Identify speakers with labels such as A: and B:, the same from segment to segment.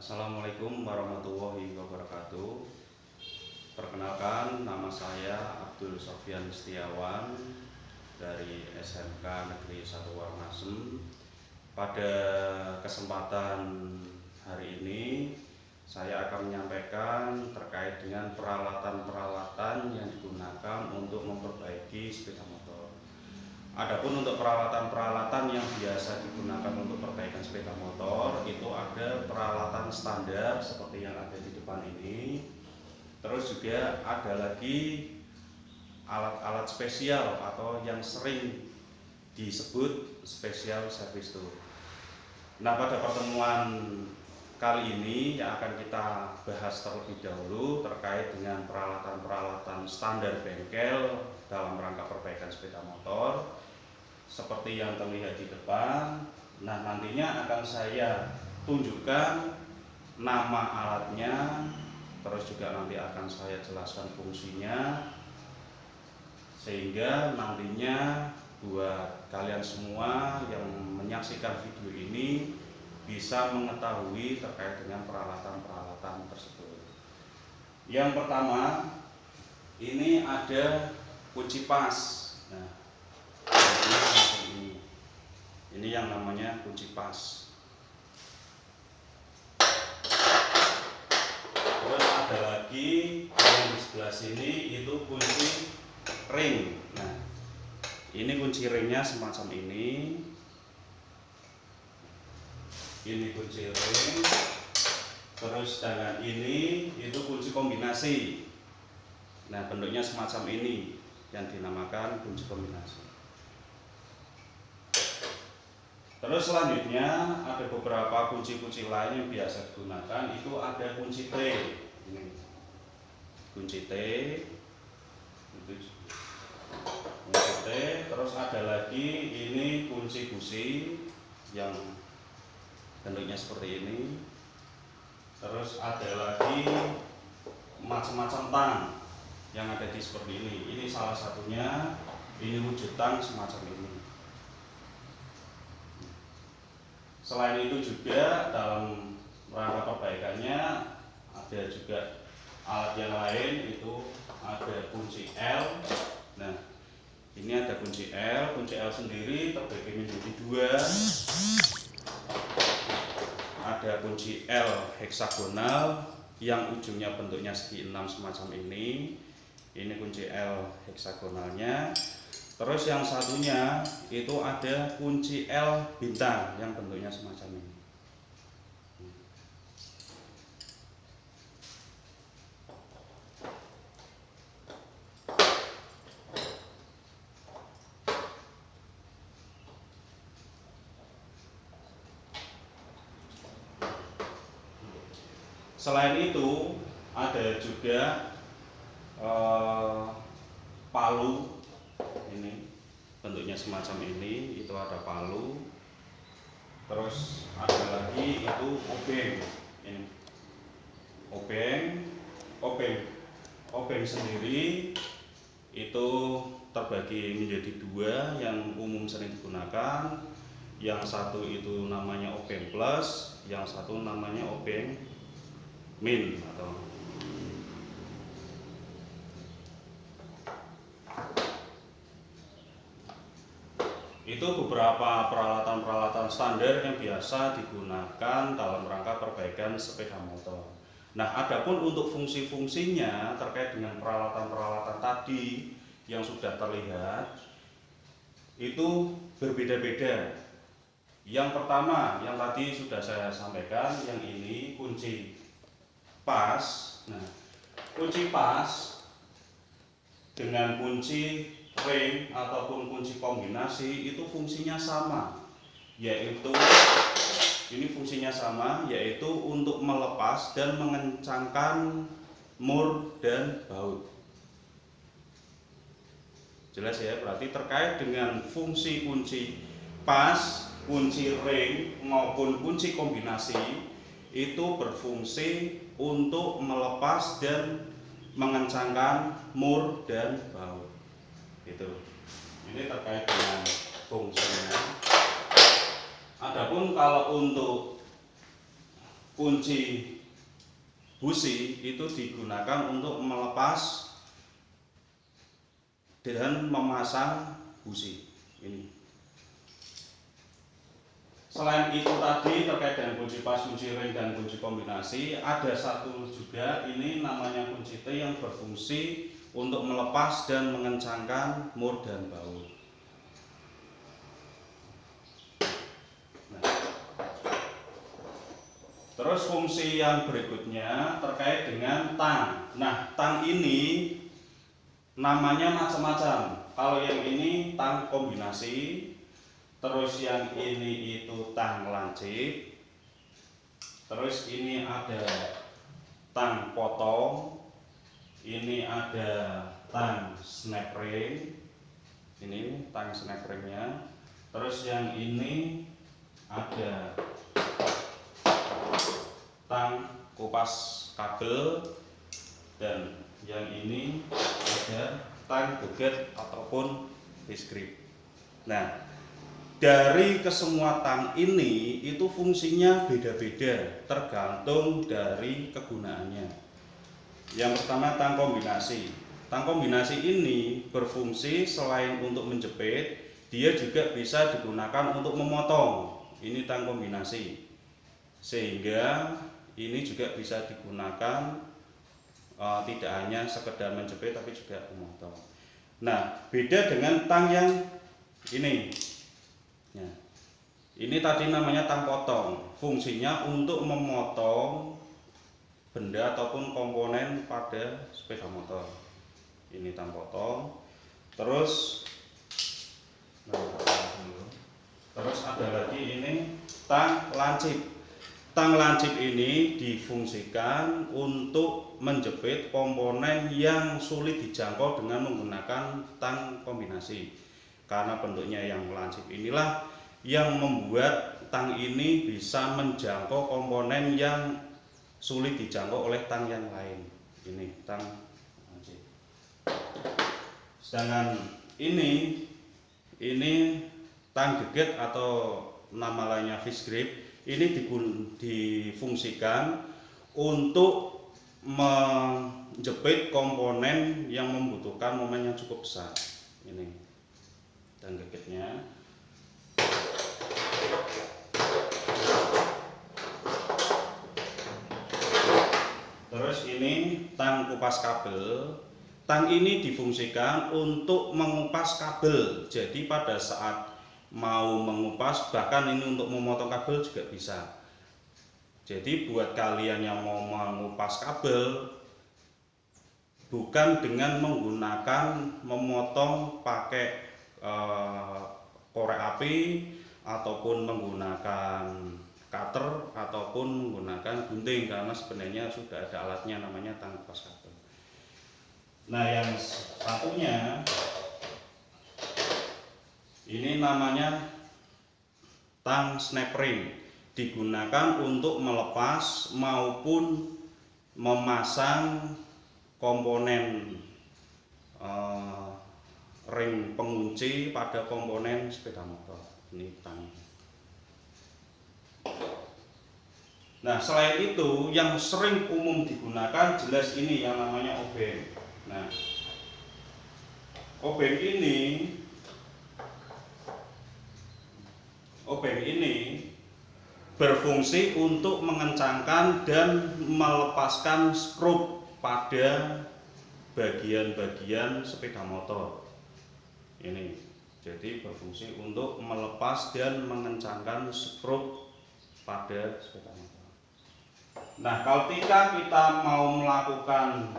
A: Assalamualaikum warahmatullahi wabarakatuh. Perkenalkan, nama saya Abdul Sofyan Setiawan dari SMK Negeri 1 Warnasem. Pada kesempatan hari ini saya akan menyampaikan terkait dengan peralatan-peralatan yang digunakan untuk memperbaiki sepeda motor. Adapun untuk peralatan-peralatan yang biasa digunakan untuk perbaikan sepeda motor itu ada peralatan standar seperti yang ada di depan ini. Terus juga ada lagi alat-alat spesial atau yang sering disebut special service tool. Nah, pada pertemuan kali ini yang akan kita bahas terlebih dahulu terkait dengan peralatan-peralatan standar bengkel dalam rangka perbaikan sepeda motor seperti yang terlihat di depan. Nah, nantinya akan saya tunjukkan nama alatnya, terus juga nanti akan saya jelaskan fungsinya, sehingga nantinya buat kalian semua yang menyaksikan video ini bisa mengetahui terkait dengan peralatan-peralatan tersebut. Yang pertama, ini ada kunci pas. Nah, ini yang namanya kunci pas. Terus ada lagi yang di sebelah sini itu kunci ring. Nah, ini kunci ringnya semacam ini. Ini kunci ring. Terus dengan ini itu kunci kombinasi. Nah, bentuknya semacam ini yang dinamakan kunci kombinasi. Terus selanjutnya ada beberapa kunci-kunci lain yang biasa digunakan. Itu ada kunci T. Ini kunci T. Kunci T. Terus ada lagi ini kunci busi yang bentuknya seperti ini. Terus ada lagi macam-macam tang yang ada di seperti ini. Ini salah satunya. Ini wujud tang semacam ini. Selain itu juga dalam rangka perbaikannya ada juga alat yang lain, itu ada kunci L. Nah, ini ada kunci L. Kunci L sendiri terbagi menjadi dua. Ada kunci L heksagonal yang ujungnya bentuknya segi 6 semacam ini. Ini kunci L heksagonalnya. Terus yang satunya itu ada kunci L bintang yang bentuknya semacam ini. Selain itu ada juga palu. Ini bentuknya semacam ini, itu ada palu. Terus ada lagi itu obeng. Ini obeng sendiri itu terbagi menjadi dua yang umum sering digunakan. Yang satu itu namanya obeng plus, yang satu namanya obeng min atau itu beberapa peralatan-peralatan standar yang biasa digunakan dalam rangka perbaikan sepeda motor. Nah, adapun untuk fungsi-fungsinya terkait dengan peralatan-peralatan tadi yang sudah terlihat itu berbeda-beda. Yang pertama, yang tadi sudah saya sampaikan, yang ini kunci pas. Nah, kunci pas dengan kunci ring ataupun kunci kombinasi itu fungsinya sama, yaitu ini fungsinya sama, yaitu untuk melepas dan mengencangkan mur dan baut. Jelas ya, berarti terkait dengan fungsi kunci pas, kunci ring maupun kunci kombinasi itu berfungsi untuk melepas dan mengencangkan mur dan baut. Itu. Ini terkait dengan fungsinya. Adapun kalau untuk kunci busi itu digunakan untuk melepas dan memasang busi ini. Selain itu tadi terkait dengan kunci pas, kunci ring, dan kunci kombinasi, ada satu juga ini namanya kunci T yang berfungsi untuk melepas dan mengencangkan mur dan baut. Nah, terus fungsi yang berikutnya terkait dengan tang. Nah, tang ini namanya macam-macam. Kalau yang ini tang kombinasi, terus yang ini itu tang lancip, terus ini ada tang potong, ini ada tang snap ring, ini tang snap ringnya, terus yang ini ada tang kupas kabel, dan yang ini ada tang geget ataupun fish grip. Nah, dari kesemua tang ini itu fungsinya beda-beda tergantung dari kegunaannya. Yang pertama tang kombinasi. Tang kombinasi ini berfungsi selain untuk menjepit, dia juga bisa digunakan untuk memotong. Ini tang kombinasi. Sehingga ini juga bisa digunakan tidak hanya sekedar menjepit tapi juga memotong. Nah, beda dengan tang yang ini. Nah, ini tadi namanya tang potong. Fungsinya untuk memotong benda ataupun komponen pada sepeda motor. Ini tang potong. Terus ada lagi ini tang lancip. Tang lancip ini difungsikan untuk menjepit komponen yang sulit dijangkau dengan menggunakan tang kombinasi. Karena bentuknya yang lancip inilah yang membuat tang ini bisa menjangkau komponen yang sulit dijangkau oleh tang yang lain. Ini tang lancip. Sedangkan ini tang geget atau nama lainnya fish grip. Ini difungsikan untuk menjepit komponen yang membutuhkan momen yang cukup besar. Ini tang gegetnya. Terus ini tang kupas kabel. Tang ini difungsikan untuk mengupas kabel. Jadi pada saat mau mengupas, bahkan ini untuk memotong kabel juga bisa. Jadi buat kalian yang mau mengupas kabel, bukan dengan menggunakan memotong pakai korek api ataupun menggunakan cutter ataupun menggunakan gunting, karena sebenarnya sudah ada alatnya namanya tang kupas kabel. Nah, yang satunya ini namanya tang snap ring, digunakan untuk melepas maupun memasang komponen ring pengunci pada komponen sepeda motor. Ini tang. Nah, selain itu yang sering umum digunakan jelas ini yang namanya obeng. Nah, obeng ini berfungsi untuk mengencangkan dan melepaskan skrup pada bagian-bagian sepeda motor. Ini jadi berfungsi untuk melepas dan mengencangkan skrup pada sepeda motor. Nah, ketika kita mau melakukan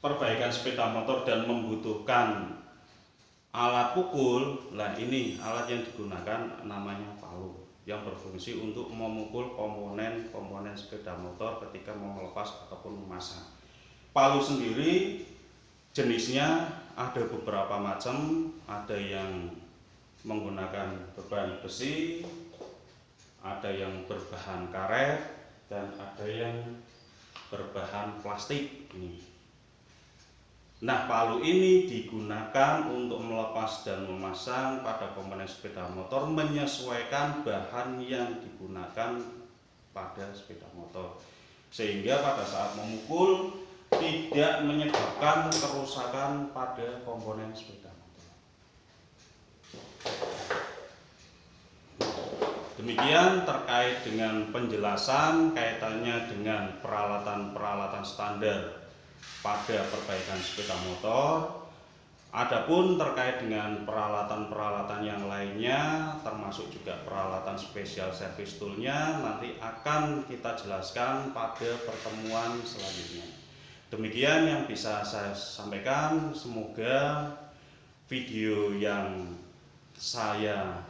A: perbaikan sepeda motor dan membutuhkan alat pukul, nah ini alat yang digunakan namanya palu, yang berfungsi untuk memukul komponen sepeda motor ketika mau melepas ataupun memasang. Palu sendiri jenisnya ada beberapa macam, ada yang menggunakan beban besi, ada yang berbahan karet, dan ada yang berbahan plastik. Ini Nah, palu ini digunakan untuk melepas dan memasang pada komponen sepeda motor menyesuaikan bahan yang digunakan pada sepeda motor, sehingga pada saat memukul tidak menyebabkan kerusakan pada komponen sepeda motor. Demikian terkait dengan penjelasan kaitannya dengan peralatan-peralatan standar pada perbaikan sepeda motor. Adapun terkait dengan peralatan-peralatan yang lainnya, termasuk juga peralatan spesial service toolnya, nanti akan kita jelaskan pada pertemuan selanjutnya. Demikian yang bisa saya sampaikan. Semoga video yang saya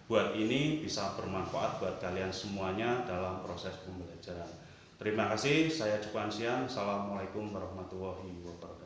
A: buat ini bisa bermanfaat buat kalian semuanya dalam proses pembelajaran. Terima kasih, saya Cukup Ansian. Assalamualaikum warahmatullahi wabarakatuh.